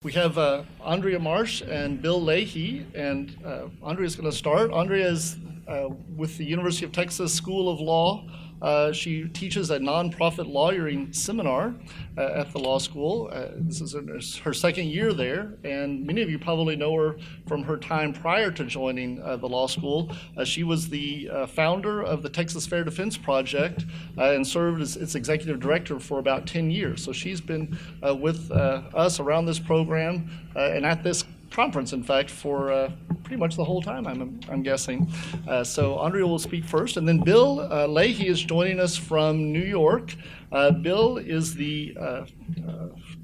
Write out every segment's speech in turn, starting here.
We have Andrea Marsh and Bill Leahy, and Andrea is going to start. Andrea is with the University of Texas School of Law. She teaches a nonprofit lawyering seminar at the law school. This is her second year there, and many of you probably know her from her time prior to joining the law school. She was the founder of the Texas Fair Defense Project and served as its executive director for about 10 years. So she's been with us around this program and at this conference, in fact, for pretty much the whole time, I'm guessing. So Andrea will speak first, and then Bill Leahy is joining us from New York. Bill is the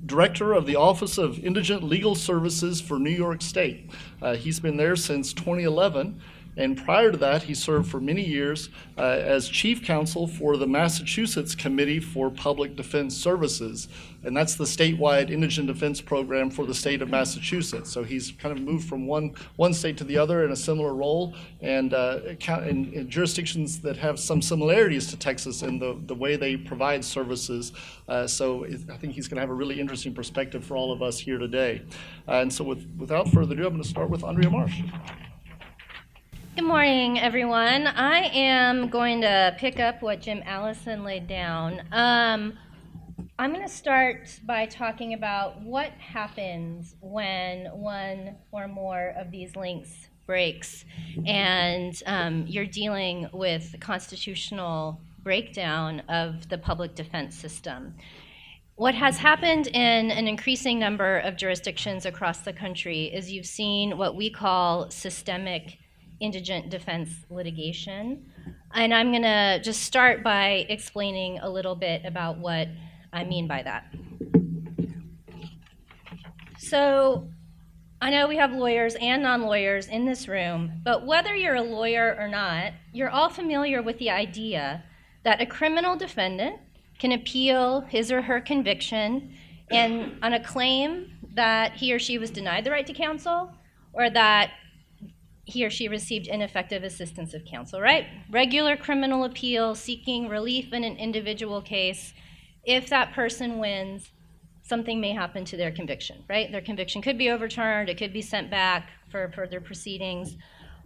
director of the Office of Indigent Legal Services for New York State. He's been there since 2011. And prior to that, he served for many years as chief counsel for the Massachusetts Committee for Public Defense Services. And that's the statewide indigent defense program for the state of Massachusetts. So he's kind of moved from one state to the other in a similar role, and in jurisdictions that have some similarities to Texas in the way they provide services. So I think he's going to have a really interesting perspective for all of us here today. And so without further ado, I'm going to start with Andrea Marsh. Good morning, everyone. I am going to pick up what Jim Allison laid down. I'm going to start by talking about what happens when one or more of these links breaks and you're dealing with constitutional breakdown of the public defense system. What has happened in an increasing number of jurisdictions across the country is you've seen what we call systemic indigent defense litigation. And I'm going to just start by explaining a little bit about what I mean by that. So I know we have lawyers and non-lawyers in this room, but whether you're a lawyer or not, you're all familiar with the idea that a criminal defendant can appeal his or her conviction and on a claim that he or she was denied the right to counsel or that he or she received ineffective assistance of counsel, right? Regular criminal appeal seeking relief in an individual case. If that person wins, something may happen to their conviction, right? Their conviction could be overturned, it could be sent back for further proceedings.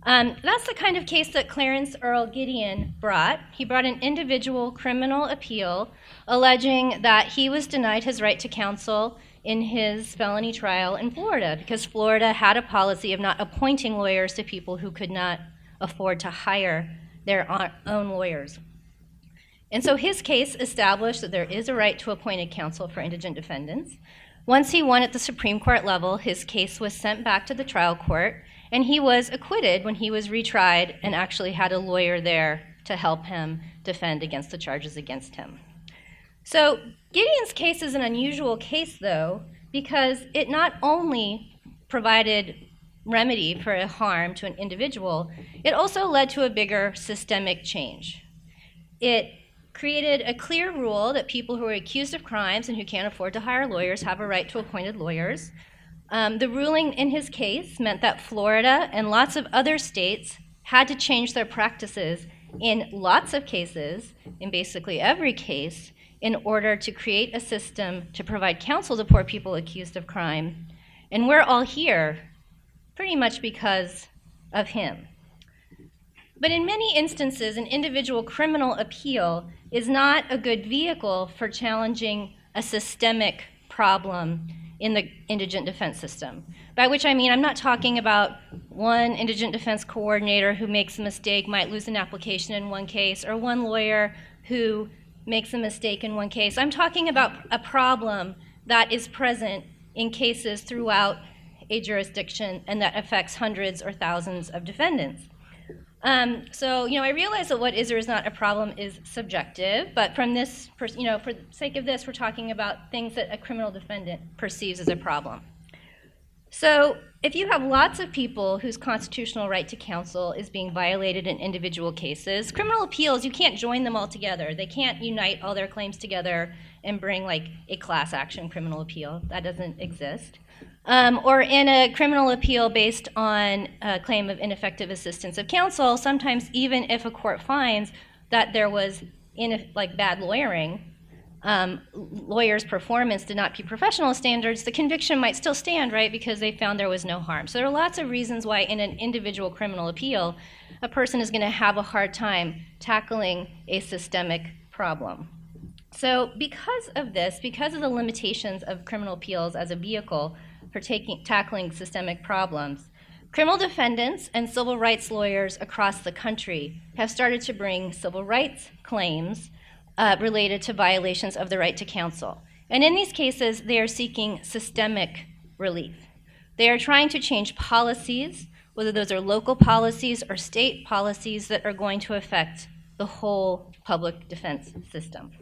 That's the kind of case that Clarence Earl Gideon brought. He brought an individual criminal appeal alleging that he was denied his right to counsel in his felony trial in Florida because Florida had a policy of not appointing lawyers to people who could not afford to hire their own lawyers. And so his case established that there is a right to appointed counsel for indigent defendants. Once he won at the Supreme Court level, his case was sent back to the trial court, and he was acquitted when he was retried and actually had a lawyer there to help him defend against the charges against him. So Gideon's case is an unusual case, though, because it not only provided remedy for a harm to an individual, it also led to a bigger systemic change. It created a clear rule that people who are accused of crimes and who can't afford to hire lawyers have a right to appointed lawyers. The ruling in his case meant that Florida and lots of other states had to change their practices in lots of cases, in basically every case, in order to create a system to provide counsel to poor people accused of crime. And we're all here pretty much because of him. But in many instances, an individual criminal appeal is not a good vehicle for challenging a systemic problem in the indigent defense system. By which I mean, I'm not talking about one indigent defense coordinator who makes a mistake, might lose an application in one case, or one lawyer who makes a mistake in one case. I'm talking about a problem that is present in cases throughout a jurisdiction and that affects hundreds or thousands of defendants. So I realize that what is or is not a problem is subjective, but from this, for the sake of this, we're talking about things that a criminal defendant perceives as a problem. So if you have lots of people whose constitutional right to counsel is being violated in individual cases, criminal appeals, you can't join them all together. They can't unite all their claims together and bring like a class action criminal appeal. That doesn't exist. Or in a criminal appeal based on a claim of ineffective assistance of counsel, sometimes even if a court finds that there was bad lawyering, lawyers' performance did not meet professional standards, the conviction might still stand, right, because they found there was no harm. So there are lots of reasons why in an individual criminal appeal, a person is going to have a hard time tackling a systemic problem. So because of this, because of the limitations of criminal appeals as a vehicle for tackling systemic problems, criminal defendants and civil rights lawyers across the country have started to bring civil rights claims related to violations of the right to counsel. And in these cases, they are seeking systemic relief. They are trying to change policies, whether those are local policies or state policies that are going to affect the whole public defense system.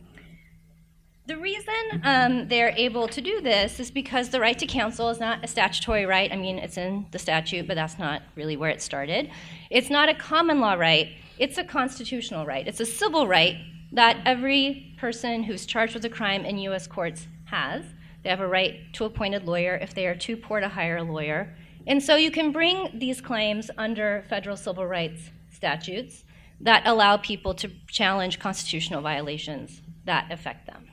The reason they're able to do this is because the right to counsel is not a statutory right. I mean, it's in the statute, but that's not really where it started. It's not a common law right. It's a constitutional right. It's a civil right that every person who's charged with a crime in U.S. courts has. They have a right to appoint a lawyer if they are too poor to hire a lawyer. And so you can bring these claims under federal civil rights statutes that allow people to challenge constitutional violations that affect them.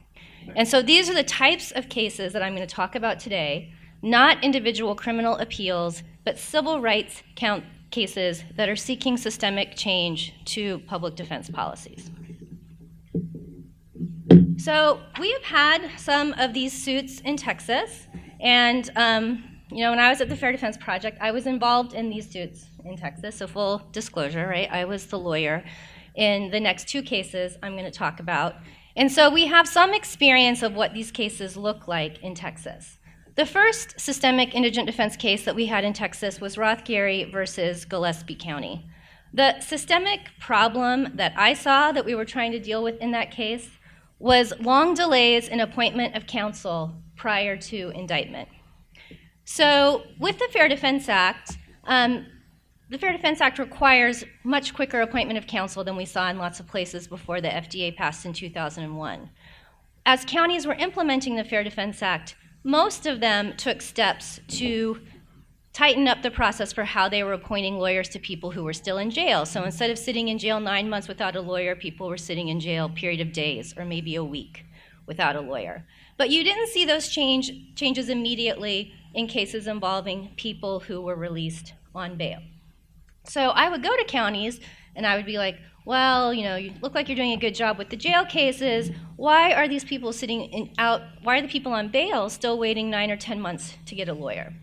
And so these are the types of cases that I'm going to talk about today, not individual criminal appeals, but civil rights cases that are seeking systemic change to public defense policies. So we have had some of these suits in Texas, and when I was at the Fair Defense Project, I was involved in these suits in Texas, so full disclosure, right? I was the lawyer in the next two cases I'm going to talk about. And so we have some experience of what these cases look like in Texas. The first systemic indigent defense case that we had in Texas was Roth Gary versus Gillespie County. The systemic problem that I saw that we were trying to deal with in that case was long delays in appointment of counsel prior to indictment. So with the Fair Defense Act, the Fair Defense Act requires much quicker appointment of counsel than we saw in lots of places before the FDA passed in 2001. As counties were implementing the Fair Defense Act, most of them took steps to tighten up the process for how they were appointing lawyers to people who were still in jail. So instead of sitting in jail 9 months without a lawyer, people were sitting in jail a period of days or maybe a week without a lawyer. But you didn't see those changes immediately in cases involving people who were released on bail. So I would go to counties and I would be like, well, you look like you're doing a good job with the jail cases. Why are these people why are the people on bail still waiting 9 or 10 months to get a lawyer?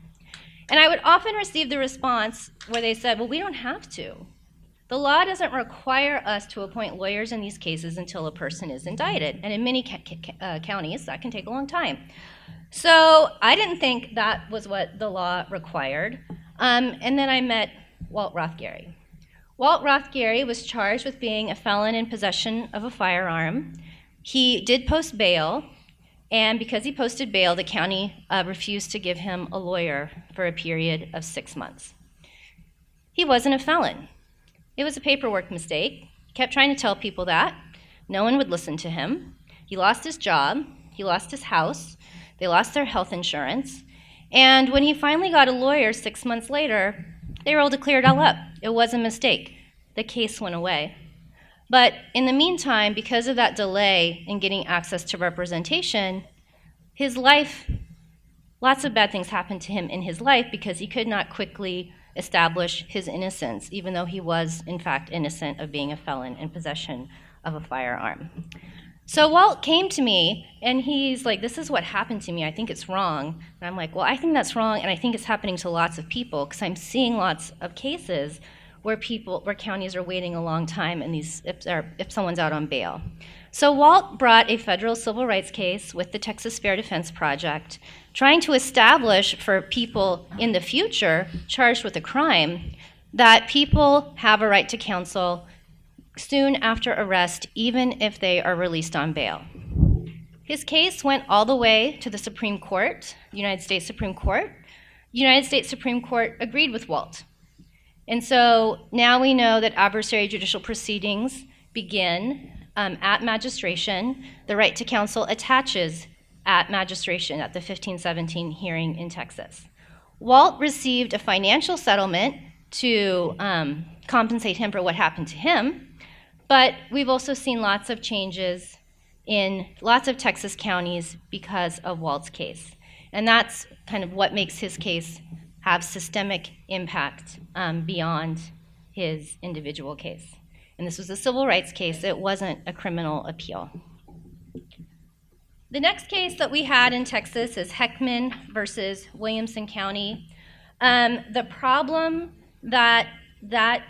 And I would often receive the response where they said, well, we don't have to. The law doesn't require us to appoint lawyers in these cases until a person is indicted. And in many counties, that can take a long time. So I didn't think that was what the law required. And then I met Walt Roth Gary. Walt Roth Gary was charged with being a felon in possession of a firearm. He did post bail. And because he posted bail, the county refused to give him a lawyer for a period of 6 months. He wasn't a felon. It was a paperwork mistake. He kept trying to tell people that. No one would listen to him. He lost his job. He lost his house. They lost their health insurance. And when he finally got a lawyer 6 months later, they were able to clear it all up. It was a mistake. The case went away. But in the meantime, because of that delay in getting access to representation, his life, lots of bad things happened to him in his life because he could not quickly establish his innocence, even though he was, in fact, innocent of being a felon in possession of a firearm. So Walt came to me, and he's like, this is what happened to me. I think it's wrong. And I'm like, well, I think that's wrong, and I think it's happening to lots of people because I'm seeing lots of cases where counties are waiting a long time and if someone's out on bail. So Walt brought a federal civil rights case with the Texas Fair Defense Project, trying to establish for people in the future charged with a crime that people have a right to counsel soon after arrest, even if they are released on bail. His case went all the way to the Supreme Court, the United States Supreme Court. The United States Supreme Court agreed with Walt. And so now we know that adversary judicial proceedings begin at magistration. The right to counsel attaches at magistration at the 1517 hearing in Texas. Walt received a financial settlement to compensate him for what happened to him, but we've also seen lots of changes in lots of Texas counties because of Walt's case. And that's kind of what makes his case have systemic impact beyond his individual case. And this was a civil rights case. It wasn't a criminal appeal. The next case that we had in Texas is Heckman versus Williamson County. The problem that that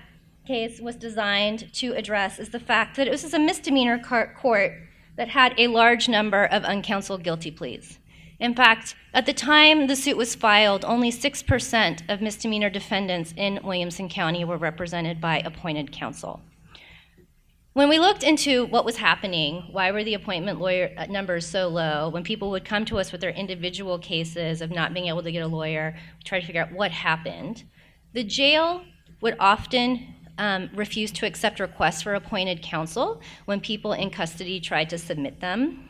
case was designed to address is the fact that it was a misdemeanor court that had a large number of uncounseled guilty pleas. In fact, at the time the suit was filed, only 6% of misdemeanor defendants in Williamson County were represented by appointed counsel. When we looked into what was happening, why were the appointment lawyer numbers so low, when people would come to us with their individual cases of not being able to get a lawyer, we tried to figure out what happened. The jail would often refuse to accept requests for appointed counsel when people in custody tried to submit them.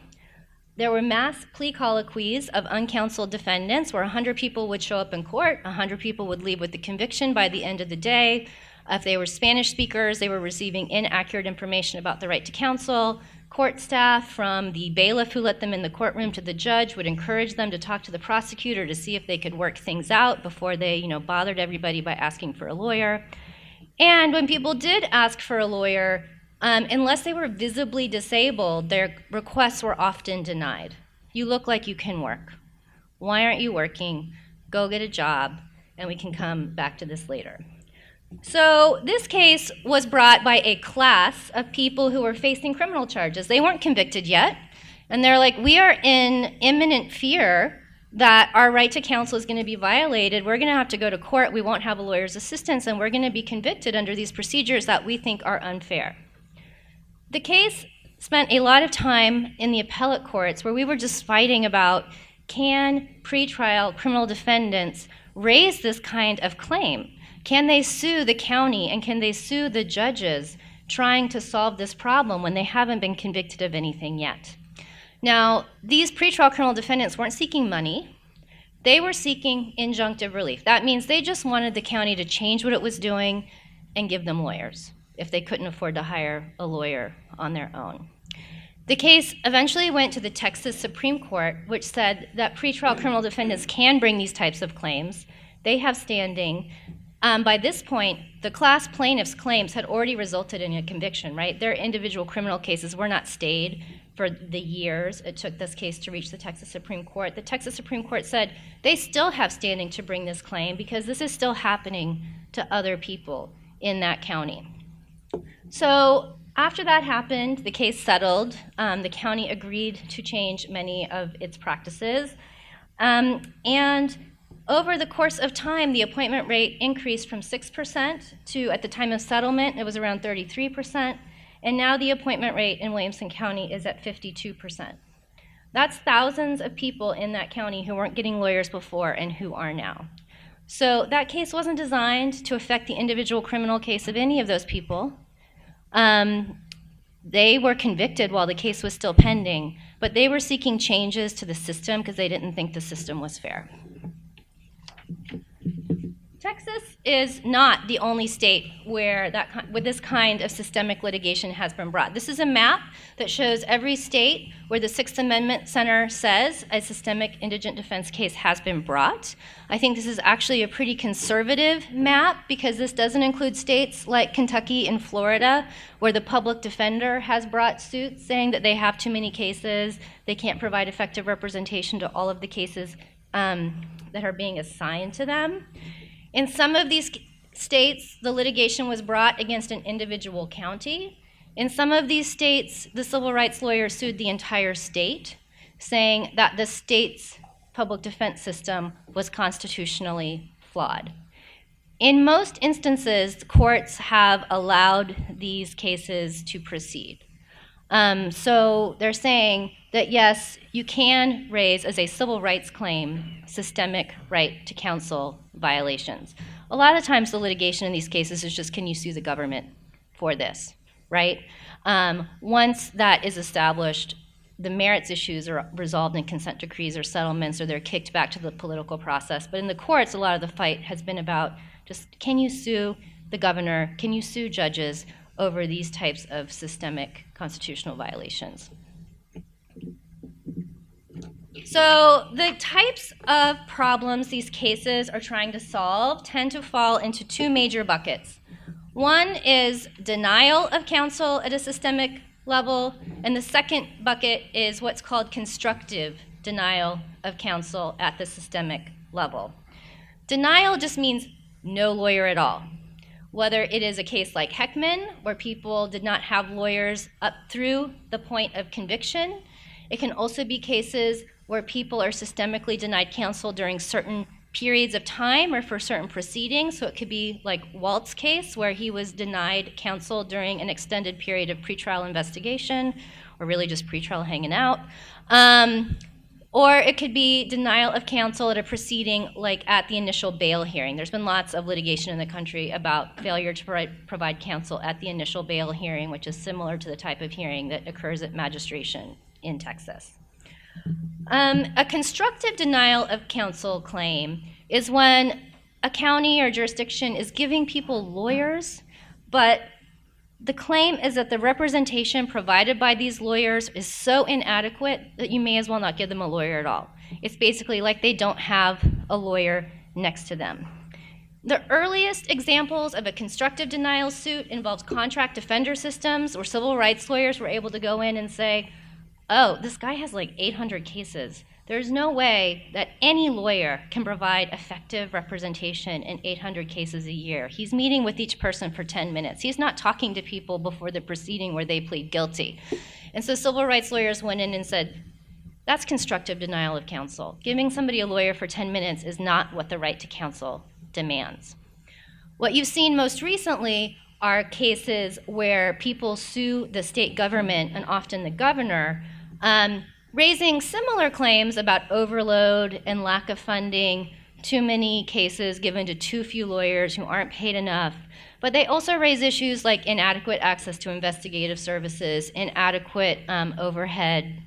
There were mass plea colloquies of uncounseled defendants where 100 people would show up in court, 100 people would leave with the conviction by the end of the day. If they were Spanish speakers, they were receiving inaccurate information about the right to counsel. Court staff, from the bailiff who let them in the courtroom to the judge, would encourage them to talk to the prosecutor to see if they could work things out before they, bothered everybody by asking for a lawyer. And when people did ask for a lawyer, unless they were visibly disabled, their requests were often denied. You look like you can work. Why aren't you working? Go get a job, and we can come back to this later. So this case was brought by a class of people who were facing criminal charges. They weren't convicted yet, and they're like, we are in imminent fear that our right to counsel is going to be violated. We're going to have to go to court. We won't have a lawyer's assistance, and we're going to be convicted under these procedures that we think are unfair. The case spent a lot of time in the appellate courts where we were just fighting about, can pretrial criminal defendants raise this kind of claim? Can they sue the county, and can they sue the judges trying to solve this problem when they haven't been convicted of anything yet? Now, these pretrial criminal defendants weren't seeking money. They were seeking injunctive relief. That means they just wanted the county to change what it was doing and give them lawyers if they couldn't afford to hire a lawyer on their own. The case eventually went to the Texas Supreme Court, which said that pretrial criminal defendants can bring these types of claims. They have standing. By this point, the class plaintiffs' claims had already resulted in a conviction, right? Their individual criminal cases were not stayed for the years it took this case to reach the Texas Supreme Court. The Texas Supreme Court said they still have standing to bring this claim because this is still happening to other people in that county. So after that happened, the case settled. The county agreed to change many of its practices. And over the course of time, the appointment rate increased from 6% to, at the time of settlement, it was around 33%. And now the appointment rate in Williamson County is at 52%. That's thousands of people in that county who weren't getting lawyers before and who are now. So that case wasn't designed to affect the individual criminal case of any of those people. They were convicted while the case was still pending, but they were seeking changes to the system because they didn't think the system was fair. Texas is not the only state where this kind of systemic litigation has been brought. This is a map that shows every state where the Sixth Amendment Center says a systemic indigent defense case has been brought. I think this is actually a pretty conservative map because this doesn't include states like Kentucky and Florida where the public defender has brought suits saying that they have too many cases, they can't provide effective representation to all of the cases that are being assigned to them. In some of these states, the litigation was brought against an individual county. In some of these states, the civil rights lawyer sued the entire state, saying that the state's public defense system was constitutionally flawed. In most instances, courts have allowed these cases to proceed. So they're saying that yes, you can raise as a civil rights claim systemic right to counsel violations. A lot of times the litigation in these cases is just, can you sue the government for this, right? Once that is established, the merits issues are resolved in consent decrees or settlements, or they're kicked back to the political process. But in the courts, a lot of the fight has been about just, can you sue the governor? Can you sue judges over these types of systemic constitutional violations? So the types of problems these cases are trying to solve tend to fall into two major buckets. One is denial of counsel at a systemic level, and the second bucket is what's called constructive denial of counsel at the systemic level. Denial just means no lawyer at all. Whether it is a case like Heckman, where people did not have lawyers up through the point of conviction. It can also be cases where people are systemically denied counsel during certain periods of time or for certain proceedings. So it could be like Walt's case, where he was denied counsel during an extended period of pretrial investigation, or really just pretrial hanging out. Or it could be denial of counsel at a proceeding like at the initial bail hearing. There's been lots of litigation in the country about failure to provide counsel at the initial bail hearing, which is similar to the type of hearing that occurs at magistration in Texas. A constructive denial of counsel claim is when a county or jurisdiction is giving people lawyers, but the claim is that the representation provided by these lawyers is so inadequate that you may as well not give them a lawyer at all. It's basically like they don't have a lawyer next to them. The earliest examples of a constructive denial suit involves contract defender systems, where civil rights lawyers were able to go in and say, oh, this guy has like 800 cases. There's no way that any lawyer can provide effective representation in 800 cases a year. He's meeting with each person for 10 minutes. He's not talking to people before the proceeding where they plead guilty. And so civil rights lawyers went in and said, that's constructive denial of counsel. Giving somebody a lawyer for 10 minutes is not what the right to counsel demands. What you've seen most recently are cases where people sue the state government, and often the governor, raising similar claims about overload and lack of funding, too many cases given to too few lawyers who aren't paid enough. But they also raise issues like inadequate access to investigative services, inadequate overhead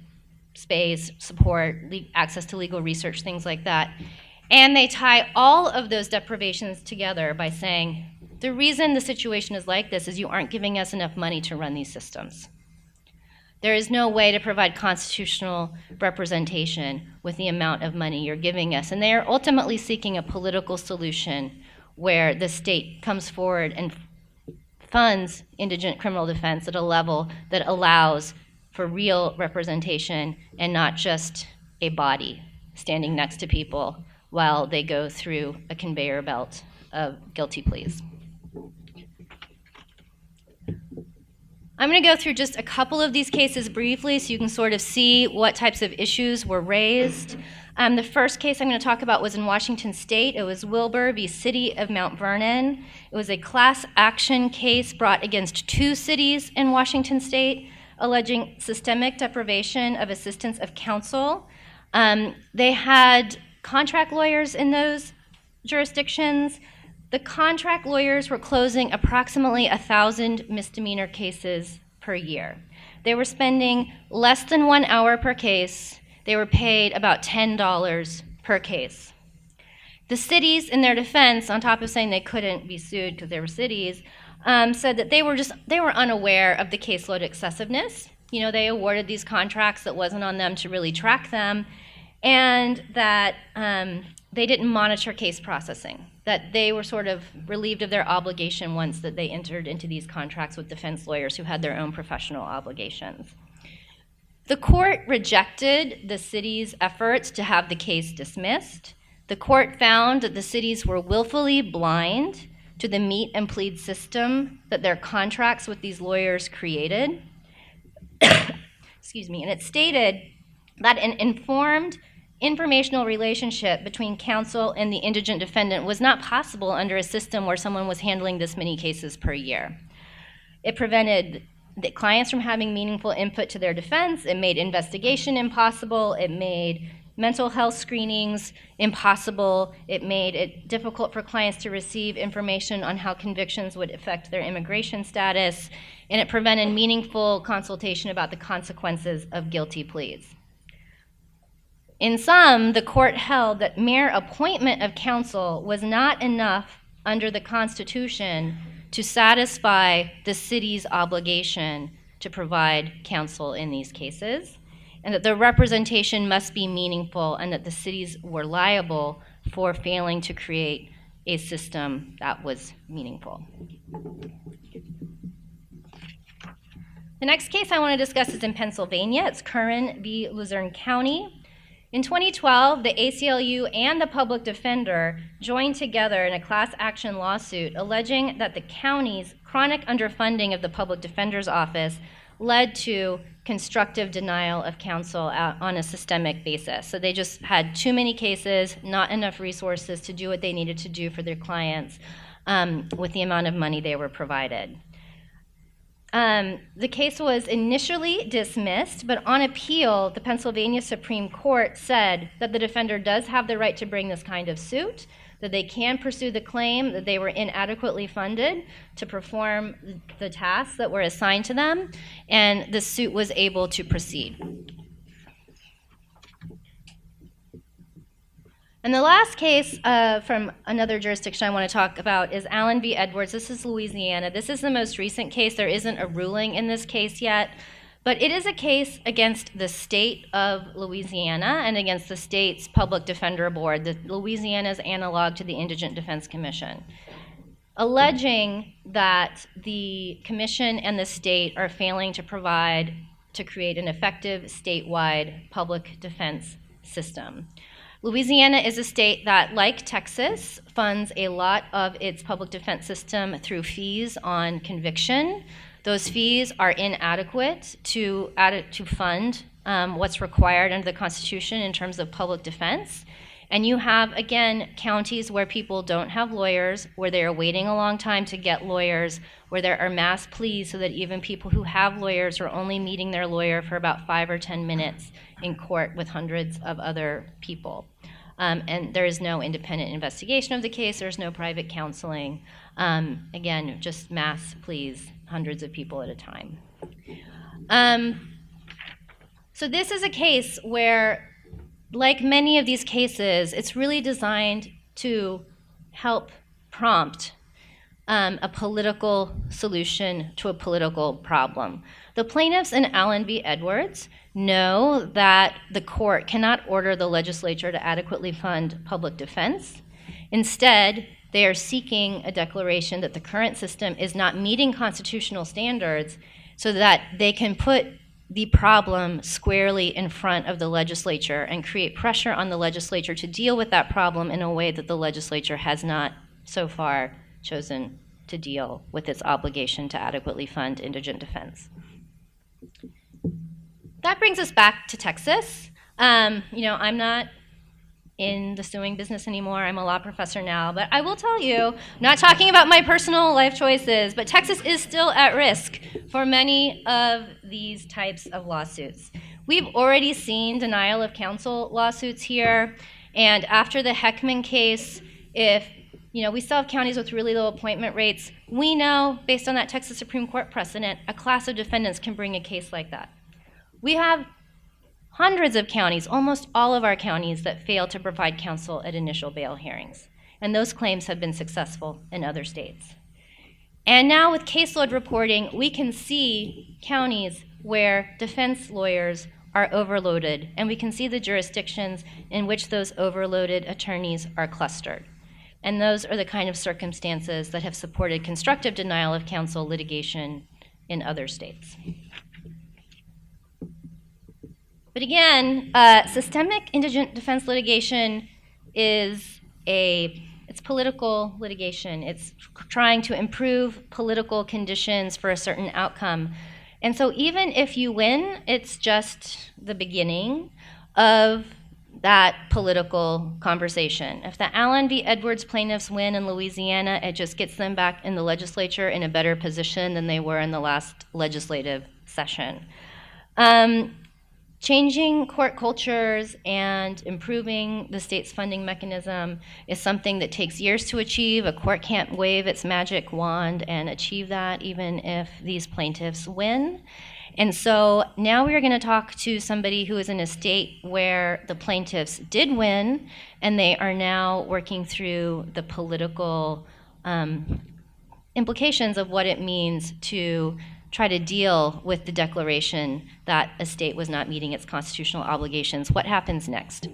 space, support, access to legal research, things like that. And they tie all of those deprivations together by saying, the reason the situation is like this is you aren't giving us enough money to run these systems. There is no way to provide constitutional representation with the amount of money you're giving us. And they are ultimately seeking a political solution where the state comes forward and funds indigent criminal defense at a level that allows for real representation and not just a body standing next to people while they go through a conveyor belt of guilty pleas. I'm going to go through just a couple of these cases briefly so you can sort of see what types of issues were raised. The first case I'm going to talk about was in Washington State. It was Wilbur v. City of Mount Vernon. It was a class action case brought against two cities in Washington State, alleging systemic deprivation of assistance of counsel. They had contract lawyers in those jurisdictions. The contract lawyers were closing approximately 1,000 misdemeanor cases per year. They were spending less than 1 hour per case. They were paid about $10 per case. The cities, in their defense, on top of saying they couldn't be sued because they were cities, said that they were unaware of the caseload excessiveness. They awarded these contracts that wasn't on them to really track them, and that they didn't monitor case processing, that they were sort of relieved of their obligation once that they entered into these contracts with defense lawyers who had their own professional obligations. The court rejected the city's efforts to have the case dismissed. The court found that the cities were willfully blind to the meet and plead system that their contracts with these lawyers created. Excuse me, and it stated that an informed informational relationship between counsel and the indigent defendant was not possible under a system where someone was handling this many cases per year. It prevented the clients from having meaningful input to their defense. It made investigation impossible. It made mental health screenings impossible. It made it difficult for clients to receive information on how convictions would affect their immigration status. And it prevented meaningful consultation about the consequences of guilty pleas. In sum, the court held that mere appointment of counsel was not enough under the Constitution to satisfy the city's obligation to provide counsel in these cases. and that the representation must be meaningful, and that the cities were liable for failing to create a system that was meaningful. The next case I want to discuss is in Pennsylvania. It's Curran v. Luzerne County. In 2012, the ACLU and the public defender joined together in a class action lawsuit alleging that the county's chronic underfunding of the public defender's office led to constructive denial of counsel on a systemic basis. So they just had too many cases, not enough resources to do what they needed to do for their clients with the amount of money they were provided. The case was initially dismissed, but on appeal, the Pennsylvania Supreme Court said that the defender does have the right to bring this kind of suit, that they can pursue the claim that they were inadequately funded to perform the tasks that were assigned to them, and the suit was able to proceed. And the last case from another jurisdiction I want to talk about is Allen v. Edwards. This is Louisiana. This is the most recent case. There isn't a ruling in this case yet, but it is a case against the state of Louisiana and against the state's public defender board, Louisiana's analog to the Indigent Defense Commission, alleging that the commission and the state are failing to create an effective statewide public defense system. Louisiana is a state that, like Texas, funds a lot of its public defense system through fees on conviction. Those fees are inadequate to fund what's required under the Constitution in terms of public defense. And you have, again, counties where people don't have lawyers, where they are waiting a long time to get lawyers, where there are mass pleas so that even people who have lawyers are only meeting their lawyer for about 5 or 10 minutes in court with hundreds of other people. And there is no independent investigation of the case. There's no private counseling. Again, just mass pleas, hundreds of people at a time. So this is a case where, like many of these cases, it's really designed to help prompt a political solution to a political problem. The plaintiffs in Allen v. Edwards know that the court cannot order the legislature to adequately fund public defense. Instead, they are seeking a declaration that the current system is not meeting constitutional standards so that they can put the problem squarely in front of the legislature and create pressure on the legislature to deal with that problem in a way that the legislature has not so far chosen to deal with its obligation to adequately fund indigent defense. That brings us back to Texas. I'm not in the suing business anymore. I'm a law professor now, but I will tell you, I'm not talking about my personal life choices, but Texas is still at risk for many of these types of lawsuits. We've already seen denial of counsel lawsuits here, and after the Heckman case, if we still have counties with really low appointment rates, we know, based on that Texas Supreme Court precedent, a class of defendants can bring a case like that. We have hundreds of counties, almost all of our counties, that fail to provide counsel at initial bail hearings. And those claims have been successful in other states. And now with caseload reporting, we can see counties where defense lawyers are overloaded, and we can see the jurisdictions in which those overloaded attorneys are clustered. And those are the kind of circumstances that have supported constructive denial of counsel litigation in other states. But again, systemic indigent defense litigation it's political litigation. It's trying to improve political conditions for a certain outcome. And so even if you win, it's just the beginning of that political conversation. If the Allen v. Edwards plaintiffs win in Louisiana, it just gets them back in the legislature in a better position than they were in the last legislative session. Changing court cultures and improving the state's funding mechanism is something that takes years to achieve. A court can't wave its magic wand and achieve that, even if these plaintiffs win. And so now we are going to talk to somebody who is in a state where the plaintiffs did win, and they are now working through the political implications of what it means to try to deal with the declaration that a state was not meeting its constitutional obligations, what happens next?